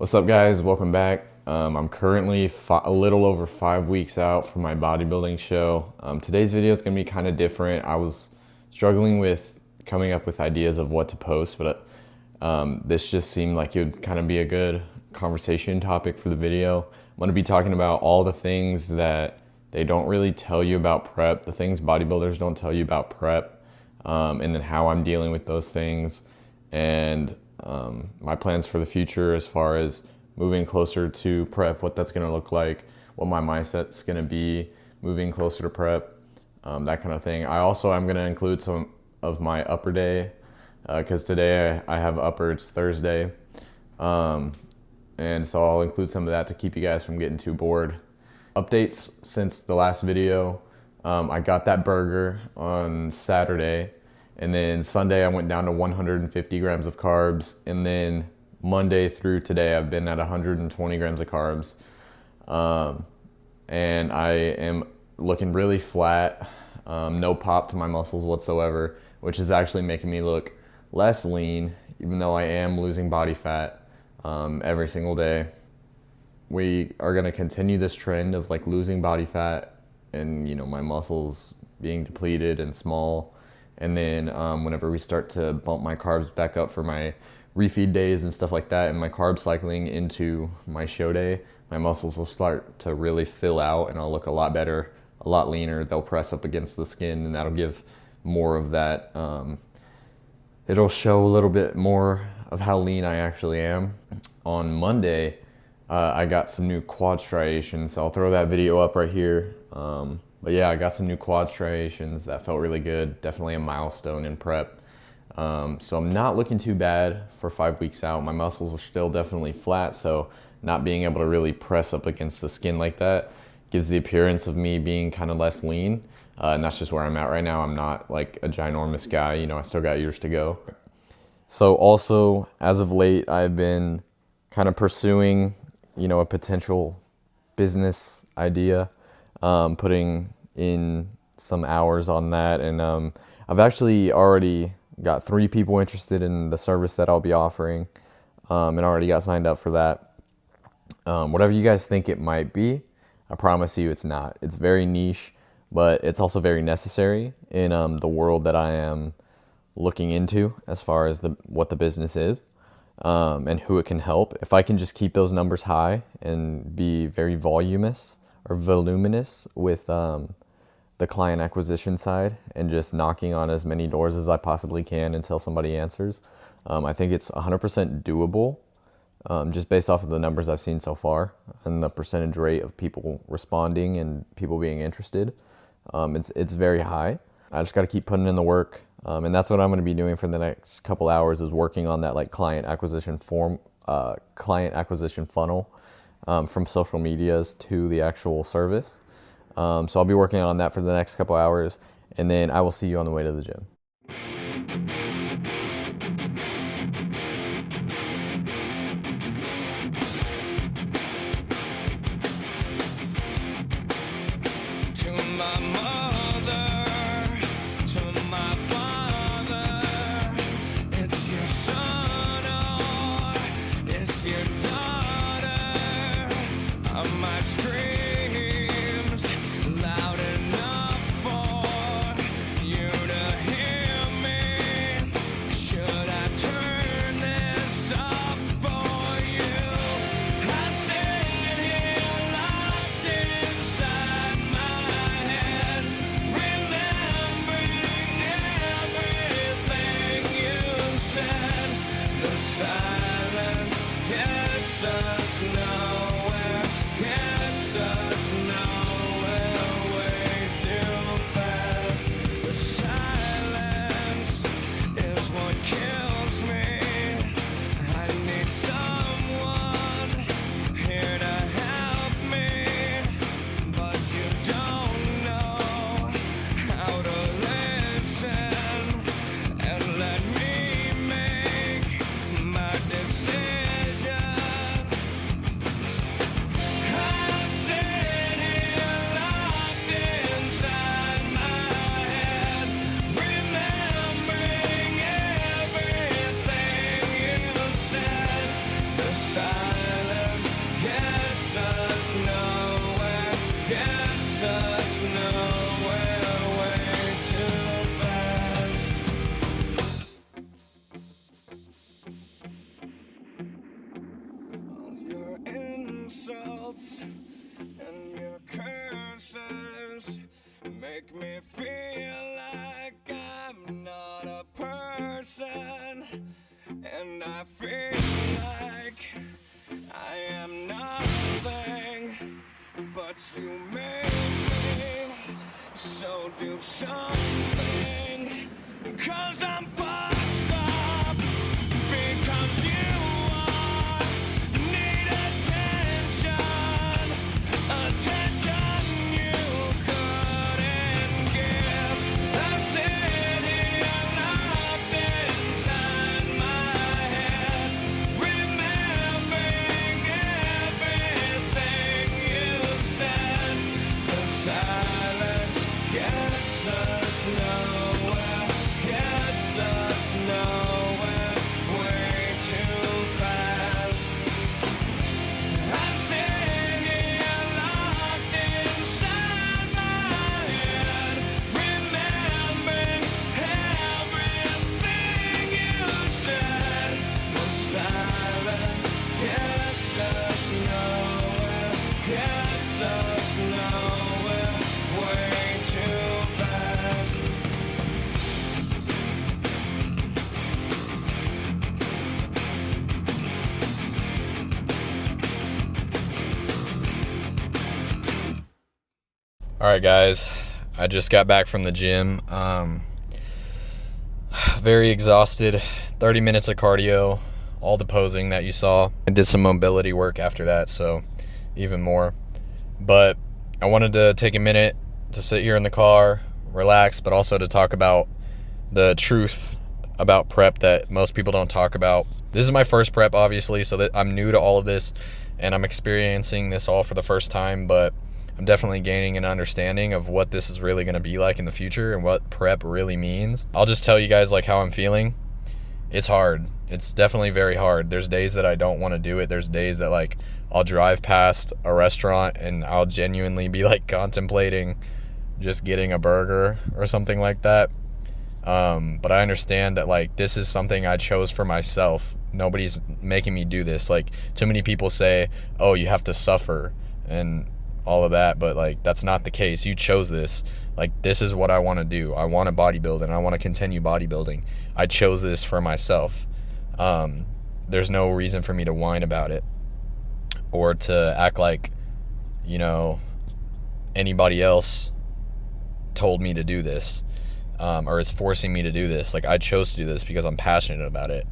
What's up, guys? Welcome back. I'm currently a little over 5 weeks out from my bodybuilding show. Today's video is going to be kind of different. I was struggling with coming up with ideas of what to post, but this just seemed like it would kind of be a good conversation topic for the video. I'm going to be talking about all the things that they don't really tell you about prep, the things bodybuilders don't tell you about prep, and then how I'm dealing with those things, and my plans for the future as far as moving closer to prep, what that's going to look like, what my mindset's going to be moving closer to prep, that kind of thing. I also am going to include some of my upper day because today I have upper, it's Thursday, and so I'll include some of that to keep you guys from getting too bored. Updates since the last video. I got that burger on Saturday, and then Sunday I went down to 150 grams of carbs, and then Monday through today I've been at 120 grams of carbs, and I am looking really flat, no pop to my muscles whatsoever, which is actually making me look less lean, even though I am losing body fat every single day. We are going to continue this trend of like losing body fat and, you know, my muscles being depleted and small. And then whenever we start to bump my carbs back up for my refeed days and stuff like that, and my carb cycling into my show day, my muscles will start to really fill out and I'll look a lot better, a lot leaner. They'll press up against the skin, and that'll give more of that. It'll show a little bit more of how lean I actually am. On Monday, I got some new quad striations, so I'll throw that video up right here. But yeah, I got some new quad striations that felt really good. Definitely a milestone in prep. So I'm not looking too bad for 5 weeks out. My muscles are still definitely flat, so not being able to really press up against the skin like that gives the appearance of me being kind of less lean. And that's just where I'm at right now. I'm not like a ginormous guy, you know, I still got years to go. So also, as of late, I've been kind of pursuing, you know, a potential business idea, putting in some hours on that, and I've actually already got 3 people interested in the service that I'll be offering, and already got signed up for that. Whatever you guys think it might be, I promise you it's not. It's very niche, but it's also very necessary in the world that I am looking into as far as what the business is. And who it can help. If I can just keep those numbers high and be very voluminous with the client acquisition side and just knocking on as many doors as I possibly can until somebody answers, I think it's 100% doable, just based off of the numbers I've seen so far and the percentage rate of people responding and people being interested. It's very high. I just got to keep putting in the work. And that's what I'm going to be doing for the next couple hours, is working on that like client acquisition funnel from social medias to the actual service. So I'll be working on that for the next couple hours, and then I will see you on the way to the gym. Screams loud enough for you to hear. insults and your curses make me feel like I'm not a person, and I feel like I am nothing, but you made me, so do something, 'cause I'm fucked up, because you need attention, attention you couldn't give. I sit here locked inside my head, remembering everything you said. The silence gets us nowhere, gets us nowhere, way too fast. I sit here locked inside my head, remembering everything you said. The silence gets us nowhere, gets us nowhere, way too fast. All right, guys, I just got back from the gym. Very exhausted. 30 minutes of cardio, all the posing that you saw. I did some mobility work after that, so even more. But I wanted to take a minute to sit here in the car, relax, but also to talk about the truth about prep that most people don't talk about. This is my first prep, obviously, so that I'm new to all of this, and I'm experiencing this all for the first time, but I'm definitely gaining an understanding of what this is really going to be like in the future and what prep really means. I'll just tell you guys like how I'm feeling. It's hard. It's definitely very hard. There's days that I don't want to do it. There's days that like I'll drive past a restaurant and I'll genuinely be like contemplating just getting a burger or something like that. But I understand that like this is something I chose for myself. Nobody's making me do this. Like too many people say, oh, you have to suffer and all of that, but like that's not the case. You chose this. Like this is what I want to do. I want to bodybuild and I want to continue bodybuilding. I chose this for myself. There's no reason for me to whine about it or to act like, you know, anybody else told me to do this, or is forcing me to do this. Like I chose to do this because I'm passionate about it.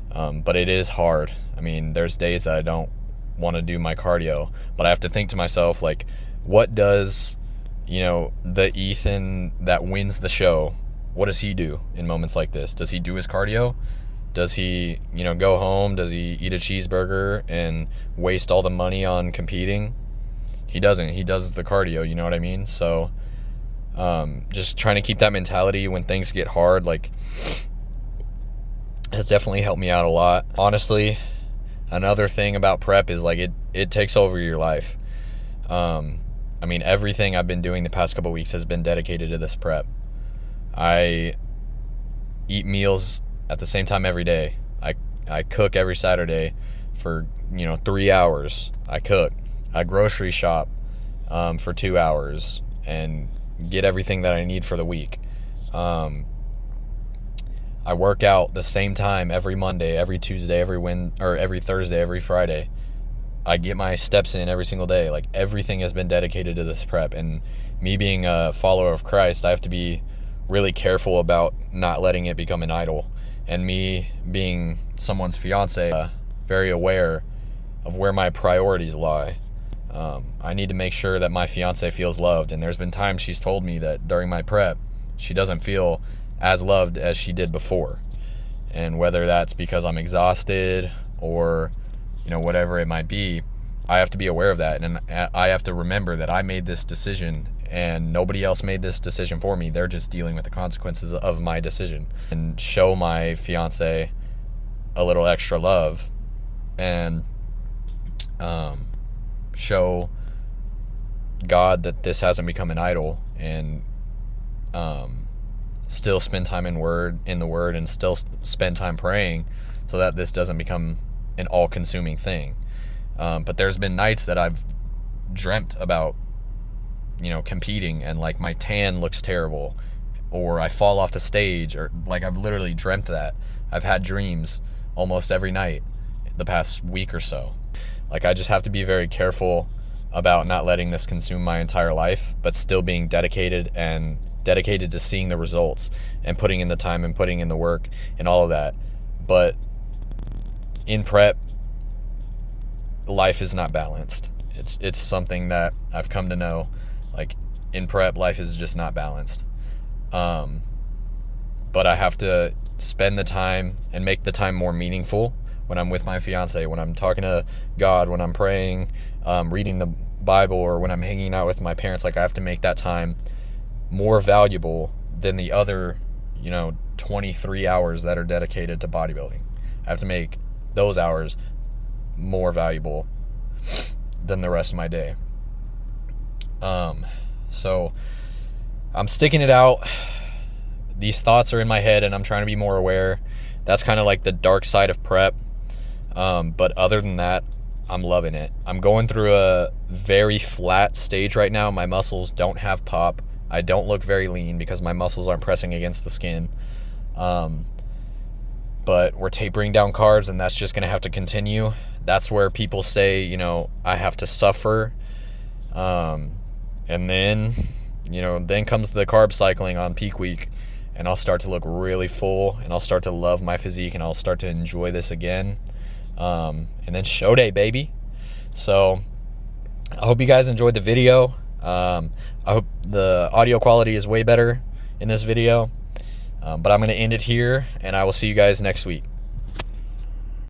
But it is hard. I mean, there's days that I don't want to do my cardio, but I have to think to myself, like, what does, you know, the Ethan that wins the show, what does he do in moments like this? Does he do his cardio? Does he, you know, go home? Does he eat a cheeseburger and waste all the money on competing? He doesn't. He does the cardio, you know what I mean? So just trying to keep that mentality when things get hard, like, has definitely helped me out a lot. Honestly, another thing about prep is like it takes over your life. I mean, everything I've been doing the past couple weeks has been dedicated to this prep. I eat meals at the same time every day. I cook every Saturday for, you know, 3 hours. I cook. I grocery shop for 2 hours and get everything that I need for the week. I work out the same time every Monday, every Tuesday, every Thursday, every Friday. I get my steps in every single day. Like everything has been dedicated to this prep, and me being a follower of Christ, I have to be really careful about not letting it become an idol. And me being someone's fiance, very aware of where my priorities lie. I need to make sure that my fiance feels loved, and there's been times she's told me that during my prep, she doesn't feel as loved as she did before. And whether that's because I'm exhausted or, you know, whatever it might be, I have to be aware of that. And I have to remember that I made this decision and nobody else made this decision for me. They're just dealing with the consequences of my decision. And show my fiance a little extra love and show God that this hasn't become an idol, and still spend time in the word and still spend time praying so that this doesn't become an all-consuming thing. But there's been nights that I've dreamt about, competing, and like my tan looks terrible, or I fall off the stage, or like I've literally dreamt that. I've had dreams almost every night the past week or so. Like, I just have to be very careful about not letting this consume my entire life, but still being dedicated to seeing the results and putting in the time and putting in the work and all of that. But in prep, life is not balanced. It's something that I've come to know. Like, in prep, life is just not balanced. But I have to spend the time and make the time more meaningful when I'm with my fiance, when I'm talking to God, when I'm praying, reading the Bible, or when I'm hanging out with my parents. Like, I have to make that time more valuable than the other, 23 hours that are dedicated to bodybuilding. I have to make those hours more valuable than the rest of my day. So I'm sticking it out. These thoughts are in my head and I'm trying to be more aware. That's kind of like the dark side of prep. But other than that, I'm loving it. I'm going through a very flat stage right now. My muscles don't have pop. I don't look very lean because my muscles aren't pressing against the skin. But we're tapering down carbs, and that's just going to have to continue. That's where people say, I have to suffer. And then, then comes the carb cycling on peak week, and I'll start to look really full, and I'll start to love my physique, and I'll start to enjoy this again. And then show day, baby. So I hope you guys enjoyed the video. I hope the audio quality is way better in this video. But I'm going to end it here, and I will see you guys next week.